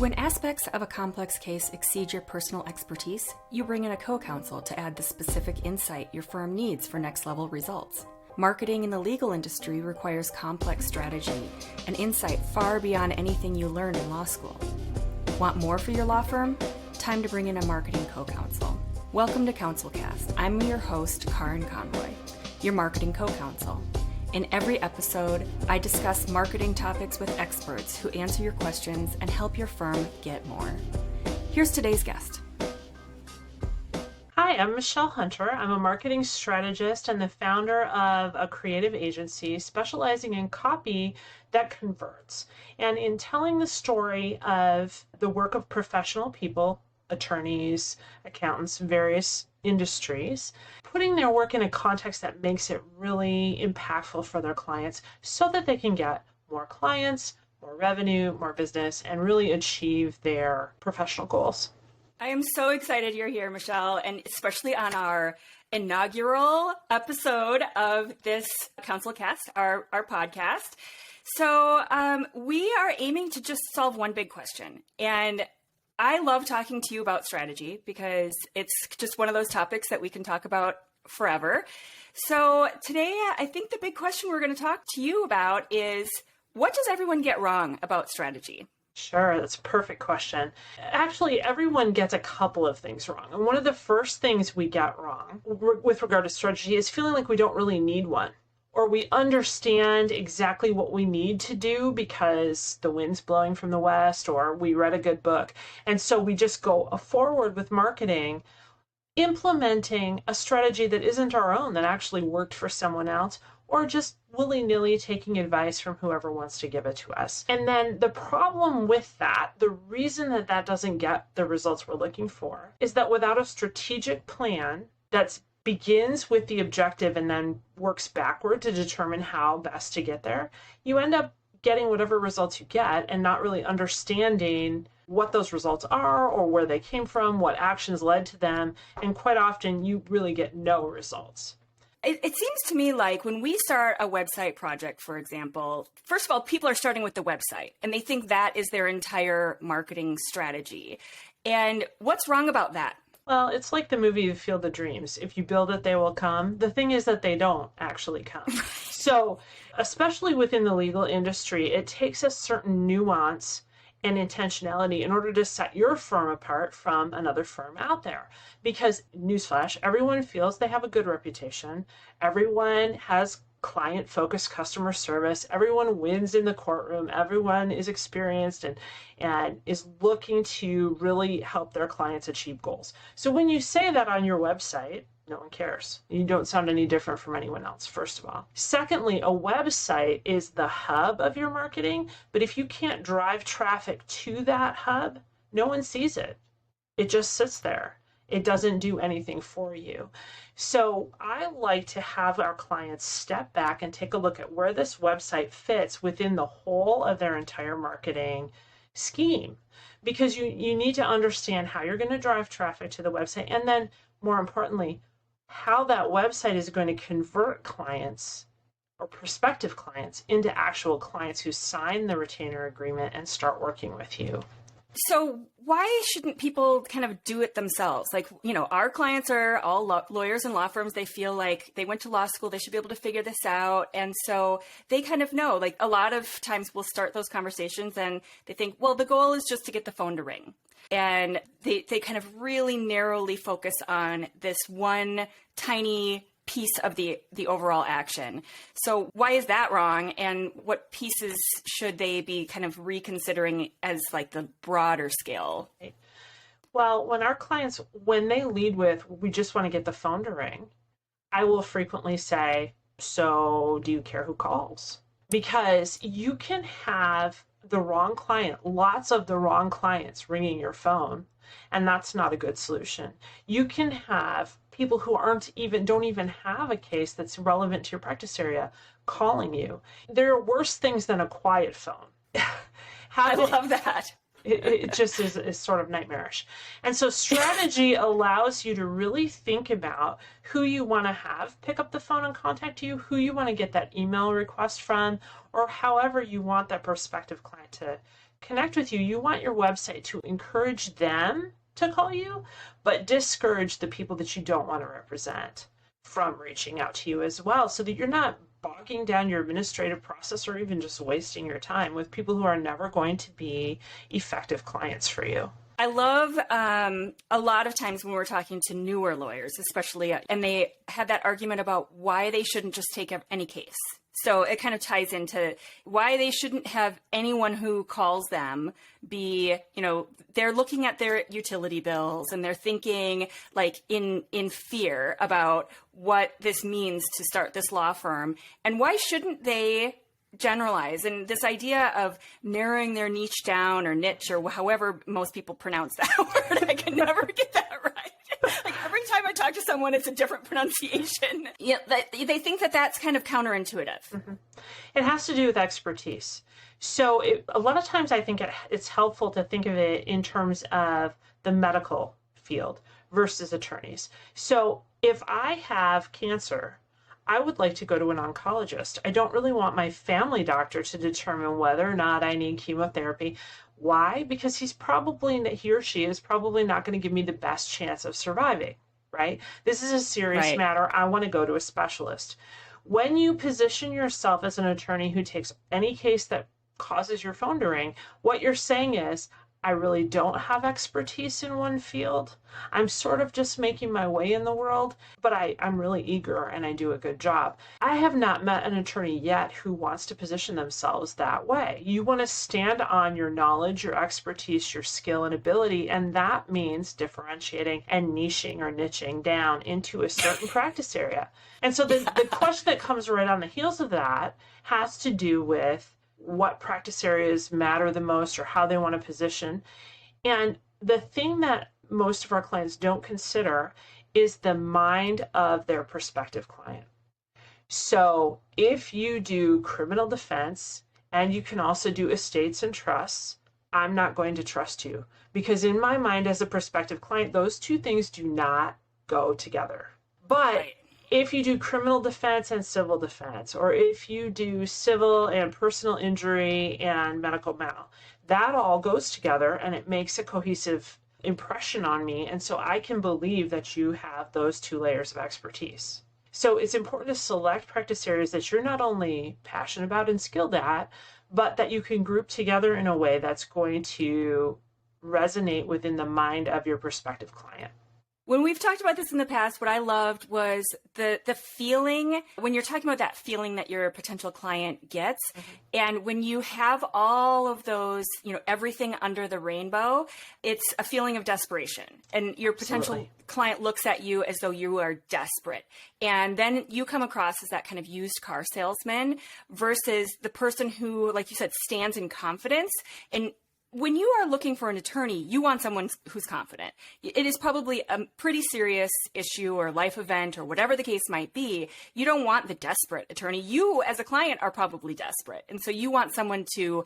When aspects of a complex case exceed your personal expertise, you bring in a co-counsel to add the specific insight your firm needs for next-level results. Marketing in the legal industry requires complex strategy and insight far beyond anything you learned in law school. Want more for your law firm? Time to bring in a marketing co-counsel. Welcome to Counsel Cast. I'm your host, Karin Conroy, your marketing co-counsel. In every episode, I discuss marketing topics with experts who answer your questions and help your firm get more. Here's today's guest. Hi, I'm Michelle Hunter. I'm a marketing strategist and the founder of a creative agency specializing in copy that converts, and in telling the story of the work of professional people, attorneys, accountants, various industries, putting their work in a context that makes it really impactful for their clients so that they can get more clients, more revenue, more business, and really achieve their professional goals. I am so excited you're here, Michelle, and especially on our inaugural episode of this Counsel Cast, our podcast. So we are aiming to just solve one big question. And I love talking to you about strategy because it's just one of those topics that we can talk about forever. So today, I think the big question we're going to talk to you about is, what does everyone get wrong about strategy? Sure, that's a perfect question. Actually, everyone gets a couple of things wrong. And one of the first things we get wrong with regard to strategy is feeling like we don't really need one, or we understand exactly what we need to do because the wind's blowing from the west, or we read a good book. And so we just go forward with marketing, implementing a strategy that isn't our own, that actually worked for someone else, or just willy-nilly taking advice from whoever wants to give it to us. And then the problem with that, the reason that that doesn't get the results we're looking for, is that without a strategic plan that begins with the objective and then works backward to determine how best to get there, you end up getting whatever results you get and not really understanding what those results are or where they came from, what actions led to them, and quite often you really get no results. It seems to me like when we start a website project, for example, first of all, people are starting with the website and they think that is their entire marketing strategy. And what's wrong about that? Well, it's like the movie Field of Dreams. If you build it, they will come. The thing is that they don't actually come. So, especially within the legal industry, it takes a certain nuance and intentionality in order to set your firm apart from another firm out there. Because, newsflash, everyone feels they have a good reputation. Everyone has client-focused customer service. Everyone wins in the courtroom. Everyone is experienced and is looking to really help their clients achieve goals. So when you say that on your website, no one cares. You don't sound any different from anyone else, first of all. Secondly, a website is the hub of your marketing, but if you can't drive traffic to that hub, no one sees it. It just sits there. It doesn't do anything for you. So I like to have our clients step back and take a look at where this website fits within the whole of their entire marketing scheme, because you need to understand how you're going to drive traffic to the website, and then more importantly, how that website is going to convert clients or prospective clients into actual clients who sign the retainer agreement and start working with you. So why shouldn't people kind of do it themselves? Like, you know, our clients are all lawyers and law firms. They feel like they went to law school. They should be able to figure this out. And so they kind of know, like a lot of times we'll start those conversations and they think, well, the goal is just to get the phone to ring. And they kind of really narrowly focus on this one tiny piece of the overall action. So why is that wrong? And what pieces should they be kind of reconsidering as like the broader scale? Well, when our clients, when they lead with, we just want to get the phone to ring, I will frequently say, so do you care who calls? Because you can have the wrong client, lots of the wrong clients ringing your phone, and that's not a good solution. You can have people who don't even have a case that's relevant to your practice area calling you. There are worse things than a quiet phone. I love that. It just is sort of nightmarish. And so strategy allows you to really think about who you want to have pick up the phone and contact you, who you want to get that email request from, or however you want that prospective client connect with you, you want your website to encourage them to call you, but discourage the people that you don't want to represent from reaching out to you as well, so that you're not bogging down your administrative process or even just wasting your time with people who are never going to be effective clients for you. I love a lot of times when we're talking to newer lawyers, especially, and they have that argument about why they shouldn't just take any case. So it kind of ties into why they shouldn't have anyone who calls them be, they're looking at their utility bills and they're thinking like in fear about what this means to start this law firm. And why shouldn't they generalize? And this idea of narrowing their niche down or niche or however most people pronounce that word, I can never get that right. Like every time I talk to someone, it's a different pronunciation. Yeah, they think that that's kind of counterintuitive. Mm-hmm. It has to do with expertise. So a lot of times I think it's helpful to think of it in terms of the medical field versus attorneys. So if I have cancer, I would like to go to an oncologist. I don't really want my family doctor to determine whether or not I need chemotherapy. Why? Because he or she is probably not going to give me the best chance of surviving, right? This is a serious matter. I want to go to a specialist. When you position yourself as an attorney who takes any case that causes your phone to ring, what you're saying is, I really don't have expertise in one field. I'm sort of just making my way in the world, but I'm really eager and I do a good job. I have not met an attorney yet who wants to position themselves that way. You want to stand on your knowledge, your expertise, your skill and ability, and that means differentiating and niching or niching down into a certain practice area. And so the question that comes right on the heels of that has to do with what practice areas matter the most or how they want to position. And the thing that most of our clients don't consider is the mind of their prospective client. So if you do criminal defense and you can also do estates and trusts, I'm not going to trust you, because in my mind as a prospective client, those two things do not go together. But if you do criminal defense and civil defense, or if you do civil and personal injury and medical mal, that all goes together and it makes a cohesive impression on me. And so I can believe that you have those two layers of expertise. So it's important to select practice areas that you're not only passionate about and skilled at, but that you can group together in a way that's going to resonate within the mind of your prospective client. When we've talked about this in the past, what I loved was the feeling, when you're talking about that feeling that your potential client gets, and when you have all of those, everything under the rainbow, it's a feeling of desperation. And your potential client looks at you as though you are desperate. And then you come across as that kind of used car salesman versus the person who, like you said, stands in confidence. And when you are looking for an attorney, you want someone who's confident. It is probably a pretty serious issue or life event or whatever the case might be. You don't want the desperate attorney. You, as a client, are probably desperate. And so you want someone to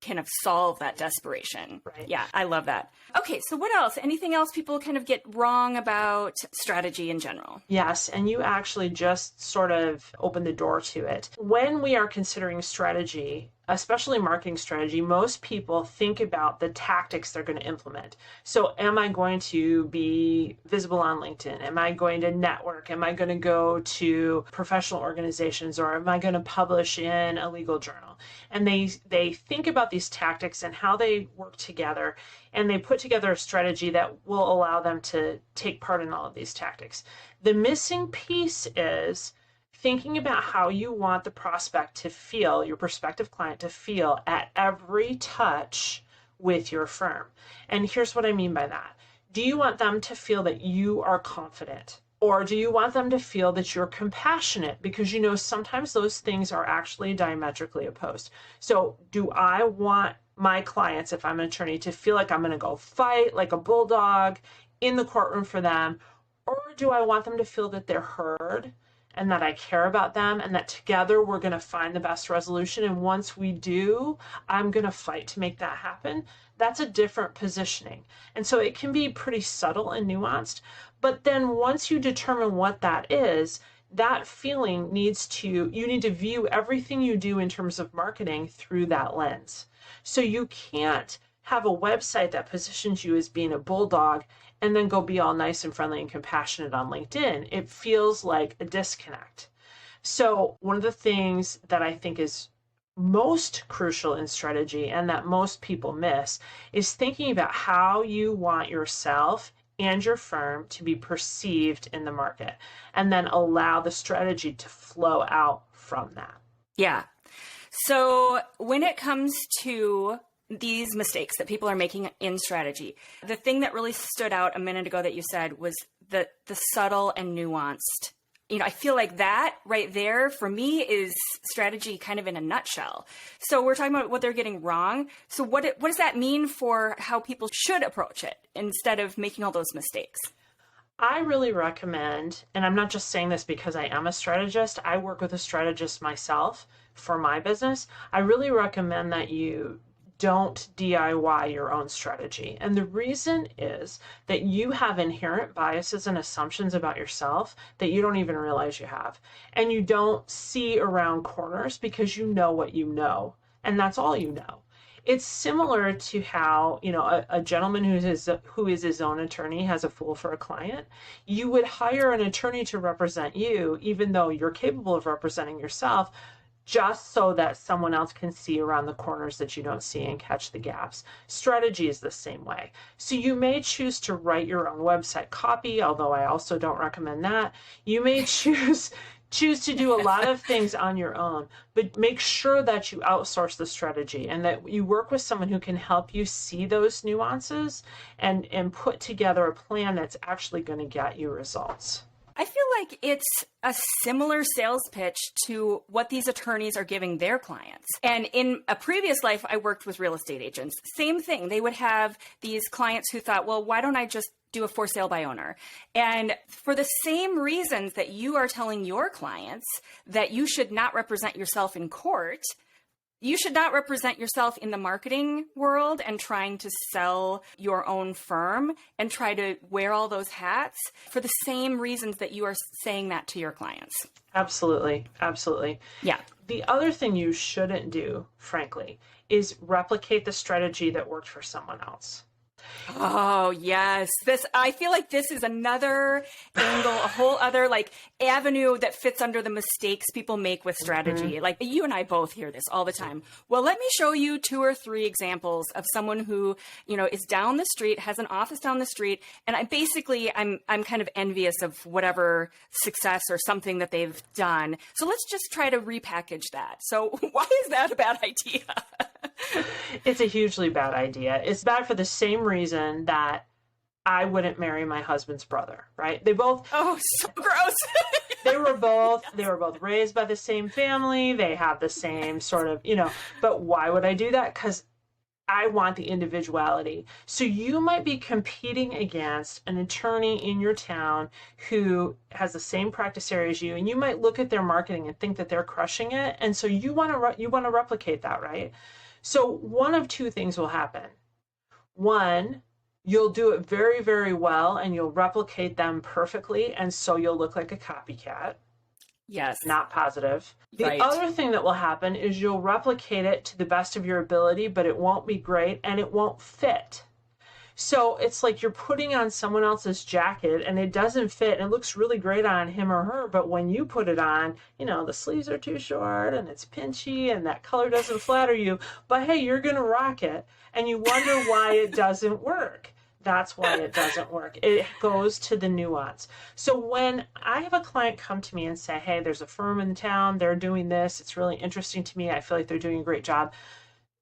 kind of solve that desperation. Right. Yeah, I love that. Okay, so what else? Anything else people kind of get wrong about strategy in general? Yes, and you actually just sort of opened the door to it. When we are considering strategy, especially marketing strategy, most people think about the tactics they're going to implement. So am I going to be visible on LinkedIn? Am I going to network? Am I going to go to professional organizations, or am I going to publish in a legal journal? And they think about these tactics and how they work together, and they put together a strategy that will allow them to take part in all of these tactics. The missing piece is thinking about how you want the prospect to feel, your prospective client to feel at every touch with your firm. And here's what I mean by that. Do you want them to feel that you are confident? Or do you want them to feel that you're compassionate? Because sometimes those things are actually diametrically opposed. So do I want my clients, if I'm an attorney, to feel like I'm going to go fight like a bulldog in the courtroom for them? Or do I want them to feel that they're heard and that I care about them, and that together we're going to find the best resolution? And once we do, I'm going to fight to make that happen. That's a different positioning. And so it can be pretty subtle and nuanced. But then once you determine what that is, that feeling you need to view everything you do in terms of marketing through that lens. So you can't have a website that positions you as being a bulldog and then go be all nice and friendly and compassionate on LinkedIn. It feels like a disconnect. So one of the things that I think is most crucial in strategy and that most people miss is thinking about how you want yourself and your firm to be perceived in the market, and then allow the strategy to flow out from that. Yeah. So when it comes to these mistakes that people are making in strategy, the thing that really stood out a minute ago that you said was the subtle and nuanced. I feel like that right there for me is strategy kind of in a nutshell. So we're talking about what they're getting wrong. So what does that mean for how people should approach it instead of making all those mistakes? I really recommend, and I'm not just saying this because I am a strategist, I work with a strategist myself for my business. I really recommend that you don't DIY your own strategy. And the reason is that you have inherent biases and assumptions about yourself that you don't even realize you have. And you don't see around corners because you know what you know. And that's all you know. It's similar to how, a gentleman who is his own attorney has a fool for a client. You would hire an attorney to represent you, even though you're capable of representing yourself, just so that someone else can see around the corners that you don't see and catch the gaps. Strategy is the same way. So you may choose to write your own website copy, although I also don't recommend that. You may choose to do a lot of things on your own, but make sure that you outsource the strategy and that you work with someone who can help you see those nuances and put together a plan that's actually going to get you results. I feel like it's a similar sales pitch to what these attorneys are giving their clients. And in a previous life, I worked with real estate agents. Same thing. They would have these clients who thought, well, why don't I just do a for sale by owner? And for the same reasons that you are telling your clients that you should not represent yourself in court, you should not represent yourself in the marketing world and trying to sell your own firm and try to wear all those hats for the same reasons that you are saying that to your clients. Absolutely. Absolutely. Yeah. The other thing you shouldn't do, frankly, is replicate the strategy that worked for someone else. Oh, yes. I feel like this is another angle, a whole other avenue that fits under the mistakes people make with strategy. Like you and I both hear this all the time. Well, let me show you 2 or 3 examples of someone who, is down the street, has an office down the street. And I'm kind of envious of whatever success or something that they've done. So let's just try to repackage that. So why is that a bad idea? It's a hugely bad idea. It's bad for the same reason that I wouldn't marry my husband's brother, right? They both... Oh, so gross. they were both raised by the same family. They have the same sort of, but why would I do that? Because I want the individuality. So you might be competing against an attorney in your town who has the same practice area as you, and you might look at their marketing and think that they're crushing it. And so you want to replicate that, right? So one of 2 things will happen. One, you'll do it very, very well and you'll replicate them perfectly. And so you'll look like a copycat. Yes. Not positive. The Right. other thing that will happen is you'll replicate it to the best of your ability, but it won't be great and it won't fit. So it's like you're putting on someone else's jacket and it doesn't fit and it looks really great on him or her. But when you put it on, the sleeves are too short and it's pinchy and that color doesn't flatter you. But hey, you're going to rock it. And you wonder why it doesn't work. That's why it doesn't work. It goes to the nuance. So when I have a client come to me and say, hey, there's a firm in town, they're doing this, it's really interesting to me, I feel like they're doing a great job,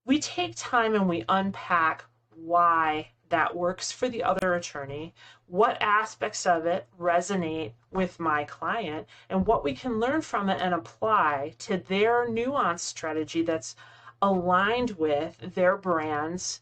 we take time and we unpack why that works for the other attorney, what aspects of it resonate with my client, and what we can learn from it and apply to their nuanced strategy that's aligned with their brand's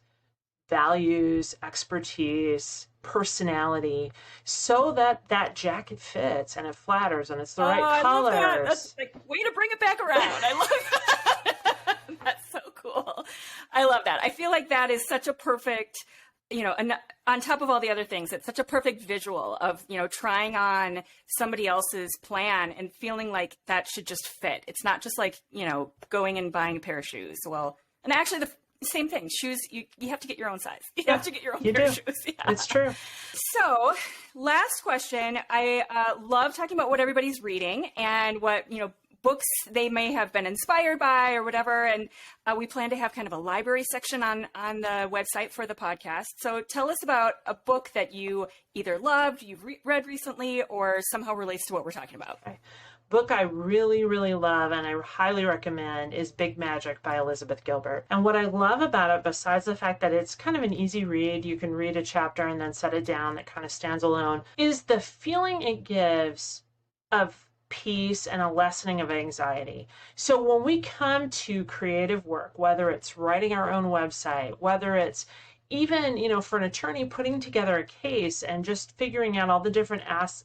values, expertise, personality, so that that jacket fits and it flatters and it's the right colors. I love that. That's way to bring it back around. I love that. That's so cool. I love that. I feel like that is such a perfect on top of all the other things, it's such a perfect visual of, trying on somebody else's plan and feeling like that should just fit. It's not just like, going and buying a pair of shoes. Well, and actually the same thing, shoes, you have to get your own size. You have to get your own pair of shoes. Yeah. It's true. So last question, I love talking about what everybody's reading and what, books they may have been inspired by or whatever. And we plan to have kind of a library section on the website for the podcast. So tell us about a book that you either loved, you've read recently, or somehow relates to what we're talking about. Okay. Book I really, really love and I highly recommend is Big Magic by Elizabeth Gilbert. And what I love about it, besides the fact that it's kind of an easy read, you can read a chapter and then set it down, it kind of stands alone, is the feeling it gives of peace and a lessening of anxiety. So when we come to creative work, whether it's writing our own website, whether it's even, for an attorney putting together a case and just figuring out all the different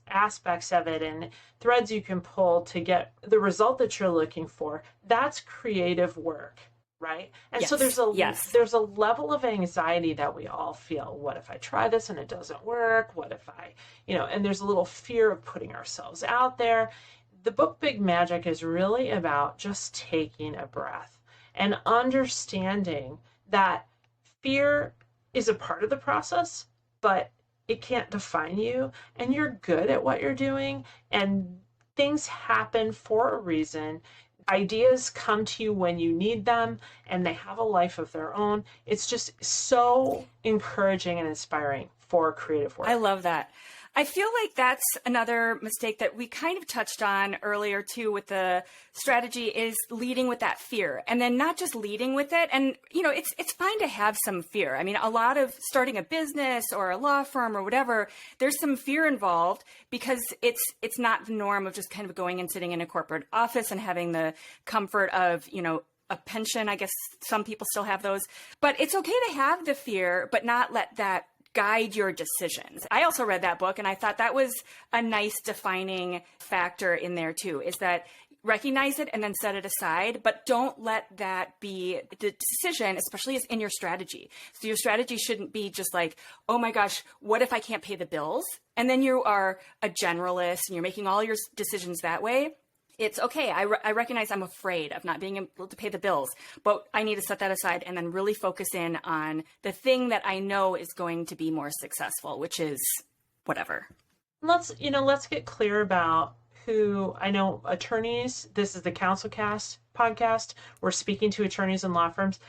aspects of it and threads you can pull to get the result that you're looking for, that's creative work, right? And so there's a level of anxiety that we all feel. What if I try this and it doesn't work? What if I, and there's a little fear of putting ourselves out there. The book Big Magic is really about just taking a breath and understanding that fear is a part of the process, but it can't define you, and you're good at what you're doing, and things happen for a reason. Ideas come to you when you need them, and they have a life of their own. It's just so encouraging and inspiring for creative work. I love that. I feel like that's another mistake that we kind of touched on earlier too with the strategy is leading with that fear, and then not just leading with it. And, it's fine to have some fear. I mean, a lot of starting a business or a law firm or whatever, there's some fear involved because it's not the norm of just kind of going and sitting in a corporate office and having the comfort of, a pension. I guess some people still have those, but it's okay to have the fear, but not let that guide your decisions. I also read that book and I thought that was a nice defining factor in there too, is that recognize it and then set it aside, but don't let that be the decision, especially in your strategy. So your strategy shouldn't be just like, oh my gosh, what if I can't pay the bills? And then you are a generalist and you're making all your decisions that way. It's okay. I recognize I'm afraid of not being able to pay the bills, but I need to set that aside and then really focus in on the thing that I know is going to be more successful, which is whatever. Let's get clear about who I know attorneys. This is the Counsel Cast podcast. We're speaking to attorneys and law firms.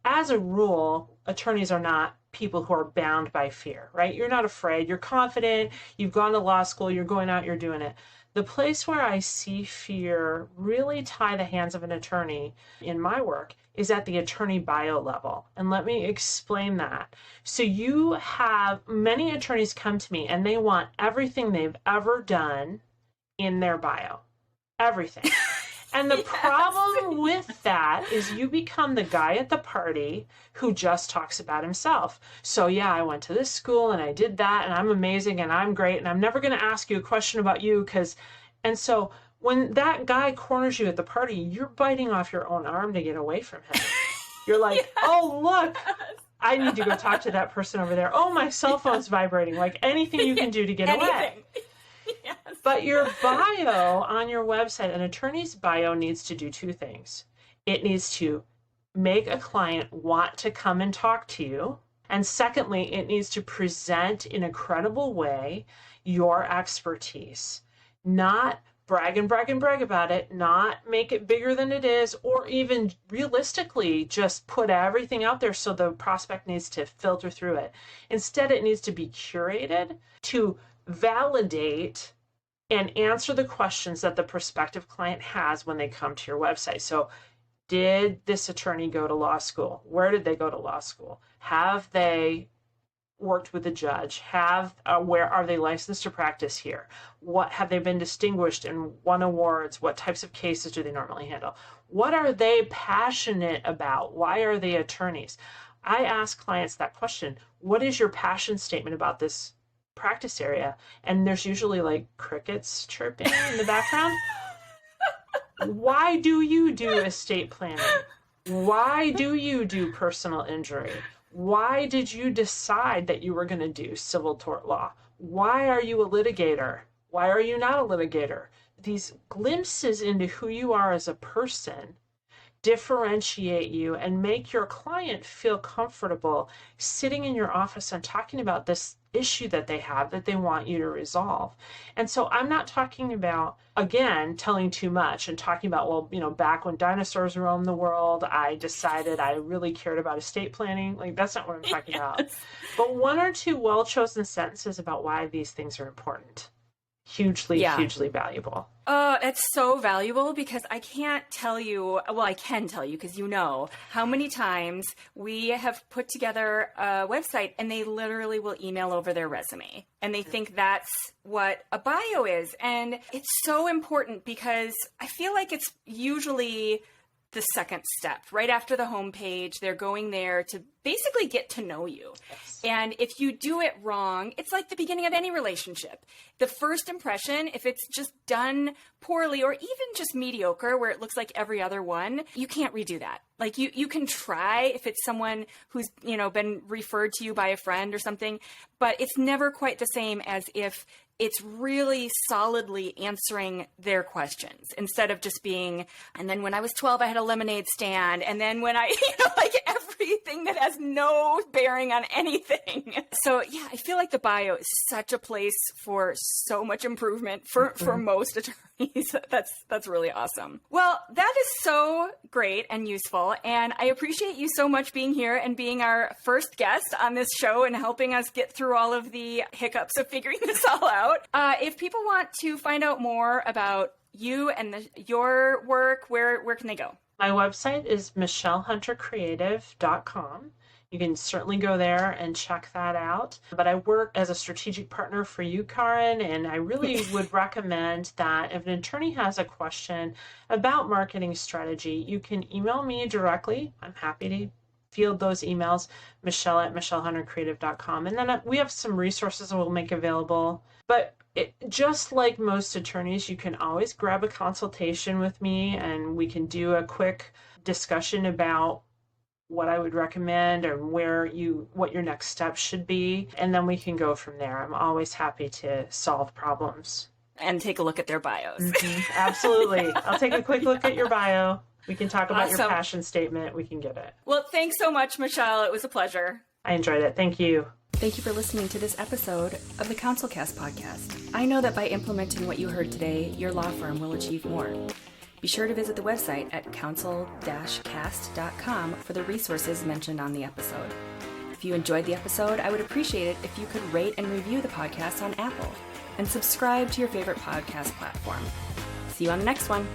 As a rule, attorneys are not people who are bound by fear, right? You're not afraid. You're confident. You've gone to law school. You're going out. You're doing it. The place where I see fear really tie the hands of an attorney in my work is at the attorney bio level. And let me explain that. So you have many attorneys come to me and they want everything they've ever done in their bio. Everything. And the problem with that is you become the guy at the party who just talks about himself. So yeah, I went to this school and I did that and I'm amazing and I'm great and I'm never going to ask you a question about you and so when that guy corners you at the party, you're biting off your own arm to get away from him. You're like, oh, look, I need to go talk to that person over there. Oh, my cell phone's vibrating. Like anything you can do to get away. Yes. But your bio on your website, an attorney's bio needs to do two things. It needs to make a client want to come and talk to you. And secondly, it needs to present in a credible way your expertise. Not brag about it, not make it bigger than it is, or even realistically just put everything out there so the prospect needs to filter through it. Instead, it needs to be curated to validate and answer the questions that the prospective client has when they come to your website. So, did this attorney go to law school? Where did they go to law school? Have they worked with a judge? Where are they licensed to practice here? What have they been distinguished and won awards? What types of cases do they normally handle? What are they passionate about? Why are they attorneys? I ask clients that question. What is your passion statement about this practice area? And there's usually like crickets chirping in the background. Why do you do estate planning? Why do you do personal injury? Why did you decide that you were going to do civil tort law? Why are you a litigator? Why are you not a litigator? These glimpses into who you are as a person differentiate you and make your client feel comfortable sitting in your office and talking about this issue that they have that they want you to resolve. And so I'm not talking about, again, telling too much and talking about, well, back when dinosaurs roamed the world, I decided I really cared about estate planning. Like, that's not what I'm talking about. But one or two well-chosen sentences about why these things are important. Hugely valuable. It's so valuable because I can't tell you, well, I can tell you because how many times we have put together a website and they literally will email over their resume and they think that's what a bio is. And it's so important because I feel like it's usually the second step. Right after the homepage, they're going there to basically get to know you. Yes. And if you do it wrong, it's like the beginning of any relationship. The first impression, if it's just done poorly or even just mediocre, where it looks like every other one, you can't redo that. Like you can try if it's someone who's, been referred to you by a friend or something, but it's never quite the same as if it's really solidly answering their questions instead of just being, and then when I was 12, I had a lemonade stand. And then when I, everything that has no bearing on anything. So yeah, I feel like the bio is such a place for so much improvement for most attorneys. That's really awesome. Well, that is so great and useful. And I appreciate you so much being here and being our first guest on this show and helping us get through all of the hiccups of figuring this all out. If people want to find out more about you and your work, where can they go? My website is michellehuntercreative.com. You can certainly go there and check that out. But I work as a strategic partner for you, Karen, and I really would recommend that if an attorney has a question about marketing strategy, you can email me directly. I'm happy to field those emails, michelle@michellehuntercreative.com. And then we have some resources that we'll make available. But just like most attorneys, you can always grab a consultation with me and we can do a quick discussion about what I would recommend or what your next steps should be. And then we can go from there. I'm always happy to solve problems. And take a look at their bios. Mm-hmm. Absolutely. I'll take a quick look at your bio. We can talk about your passion statement. We can get it. Well, thanks so much, Michelle. It was a pleasure. I enjoyed it. Thank you. Thank you for listening to this episode of the Counsel Cast Podcast. I know that by implementing what you heard today, your law firm will achieve more. Be sure to visit the website at counsel-cast.com for the resources mentioned on the episode. If you enjoyed the episode, I would appreciate it if you could rate and review the podcast on Apple and subscribe to your favorite podcast platform. See you on the next one.